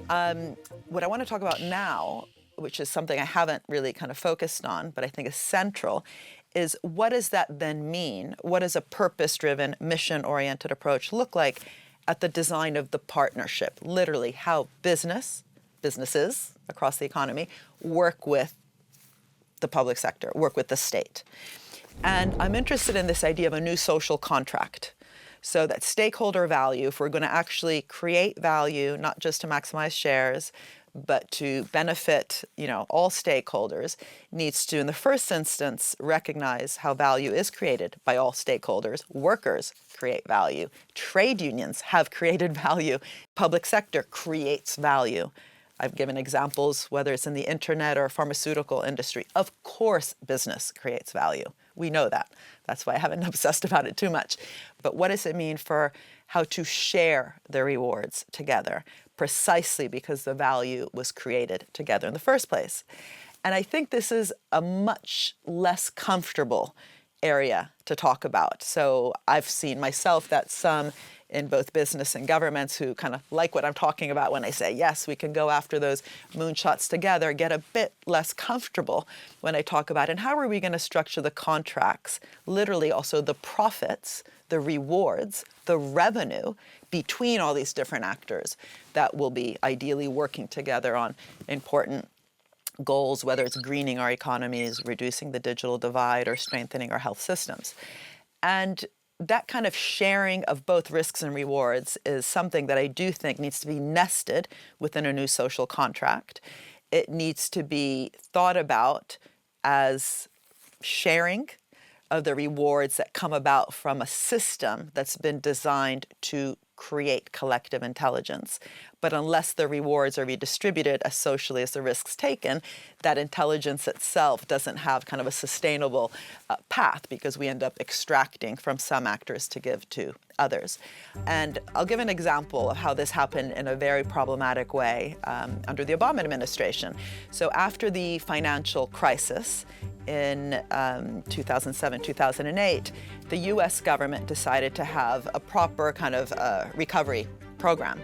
What I want to talk about now, which is something I haven't really kind of focused on, but I think is central, is what does that then mean? What does a purpose-driven, mission-oriented approach look like at the design of the partnership? Literally, how businesses across the economy work with the public sector, work with the state. And I'm interested in this idea of a new social contract. So that stakeholder value, if we're going to actually create value, not just to maximize shares, but to benefit, all stakeholders, needs to, in the first instance, recognize how value is created by all stakeholders. Workers create value. Trade unions have created value. Public sector creates value. I've given examples, whether it's in the internet or pharmaceutical industry. Of course, business creates value. We know that. That's why I haven't obsessed about it too much. But what does it mean for how to share the rewards together? Precisely because the value was created together in the first place. And I think this is a much less comfortable area to talk about. So I've seen myself that some in both business and governments who kind of like what I'm talking about when I say, yes, we can go after those moonshots together, get a bit less comfortable when I talk about, and how are we going to structure the contracts, literally also the profits, the rewards, the revenue between all these different actors that will be ideally working together on important goals, whether it's greening our economies, reducing the digital divide, or strengthening our health systems. And that kind of sharing of both risks and rewards is something that I do think needs to be nested within a new social contract. It needs to be thought about as sharing of the rewards that come about from a system that's been designed to create collective intelligence. But unless the rewards are redistributed as socially as the risks taken, that intelligence itself doesn't have kind of a sustainable path, because we end up extracting from some actors to give to others. And I'll give an example of how this happened in a very problematic way under the Obama administration. So after the financial crisis in 2007, 2008, the US government decided to have a proper kind of recovery program.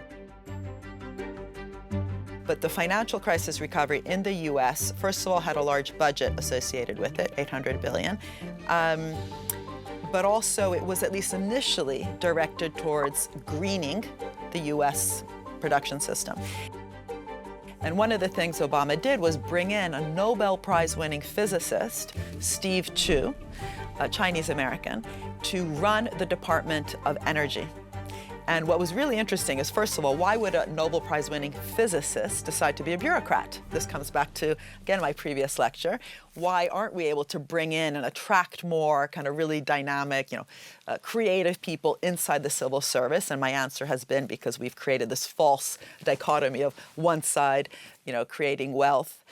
But the financial crisis recovery in the US, first of all, had a large budget associated with it, $800 billion. But also it was at least initially directed towards greening the US production system. And one of the things Obama did was bring in a Nobel Prize-winning physicist, Steve Chu, a Chinese-American, to run the Department of Energy. And what was really interesting is, first of all, why would a Nobel Prize-winning physicist decide to be a bureaucrat? This comes back to, again, my previous lecture. Why aren't we able to bring in and attract more kind of really dynamic, creative people inside the civil service? And my answer has been because we've created this false dichotomy of one side, creating wealth,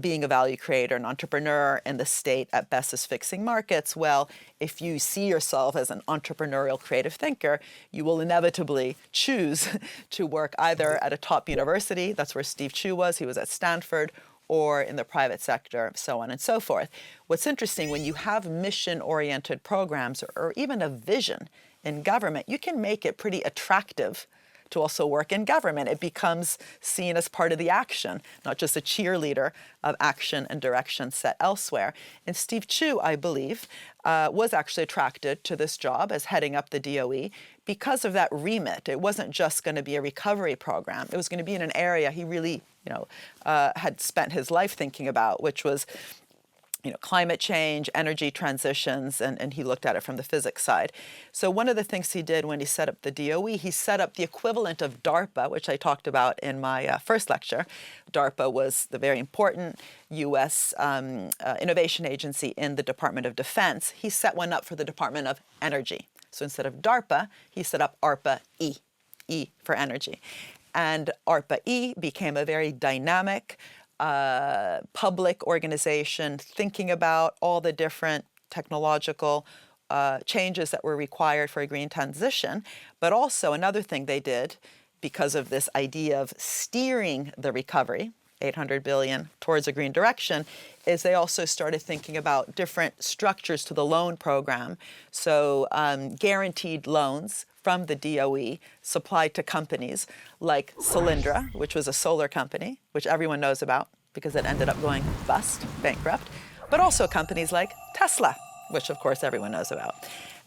being a value creator, an entrepreneur, and the state at best is fixing markets. Well, if you see yourself as an entrepreneurial creative thinker, you will inevitably choose to work either at a top university, that's where Steve Chu was, he was at Stanford, or in the private sector, so on and so forth. What's interesting, when you have mission-oriented programs or even a vision in government, you can make it pretty attractive to also work in government. It becomes seen as part of the action, not just a cheerleader of action and direction set elsewhere. And Steve Chu, I believe, was actually attracted to this job as heading up the DOE because of that remit. It wasn't just going to be a recovery program. It was going to be in an area he really, had spent his life thinking about, which was climate change, energy transitions, and he looked at it from the physics side. So one of the things he did when he set up the DOE, he set up the equivalent of DARPA, which I talked about in my first lecture. DARPA was the very important U.S. Innovation agency in the Department of Defense. He set one up for the Department of Energy. So instead of DARPA, he set up ARPA-E, E for energy. And ARPA-E became a very dynamic public organization thinking about all the different technological changes that were required for a green transition. But also another thing they did, because of this idea of steering the recovery, $800 billion towards a green direction, is they also started thinking about different structures to the loan program. So guaranteed loans from the DOE supplied to companies like Solyndra, which was a solar company, which everyone knows about because it ended up going bust, bankrupt, but also companies like Tesla, which of course everyone knows about.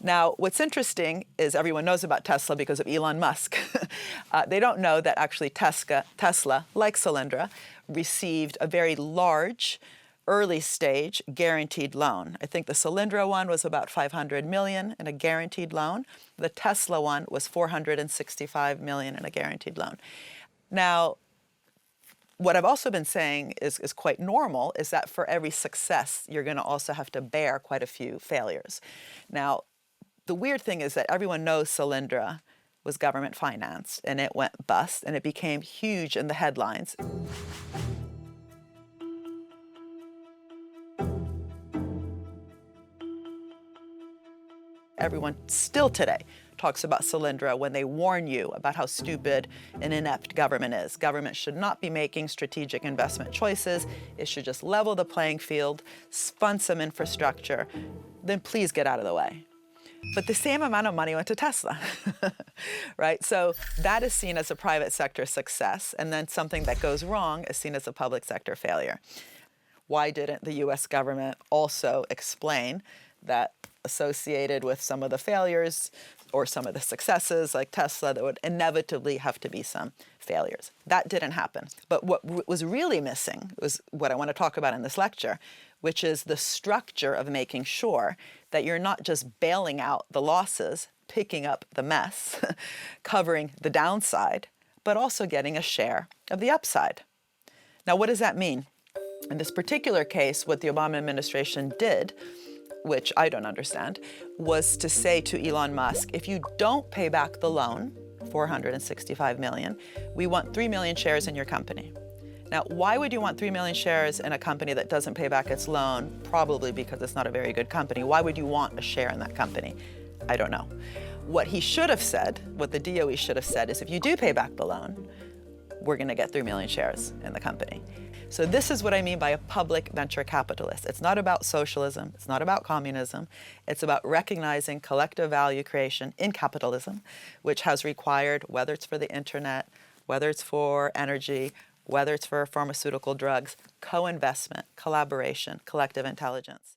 Now, what's interesting is everyone knows about Tesla because of Elon Musk. They don't know that actually Tesla, like Solyndra, received a very large early stage guaranteed loan. I think the Solyndra one was about $500 million in a guaranteed loan. The Tesla one was $465 million in a guaranteed loan. Now, what I've also been saying is quite normal is that for every success, you're going to also have to bear quite a few failures. Now, the weird thing is that everyone knows Solyndra was government financed and it went bust and it became huge in the headlines. Everyone still today talks about Solyndra when they warn you about how stupid and inept government is. Government should not be making strategic investment choices. It should just level the playing field, fund some infrastructure, then please get out of the way. But the same amount of money went to Tesla, right? So that is seen as a private sector success, and then something that goes wrong is seen as a public sector failure. Why didn't the US government also explain that associated with some of the failures or some of the successes like Tesla, there would inevitably have to be some failures? That didn't happen. But what was really missing was what I want to talk about in this lecture, which is the structure of making sure that you're not just bailing out the losses, picking up the mess, covering the downside, but also getting a share of the upside. Now, what does that mean? In this particular case, what the Obama administration did, which I don't understand, was to say to Elon Musk, if you don't pay back the loan, $465 million, we want 3 million shares in your company. Now, why would you want 3 million shares in a company that doesn't pay back its loan? Probably because it's not a very good company. Why would you want a share in that company? I don't know. What he should have said, what the DOE should have said, is if you do pay back the loan, we're going to get 3 million shares in the company. So this is what I mean by a public venture capitalist. It's not about socialism. It's not about communism. It's about recognizing collective value creation in capitalism, which has required, whether it's for the internet, whether it's for energy, whether it's for pharmaceutical drugs, co-investment, collaboration, collective intelligence.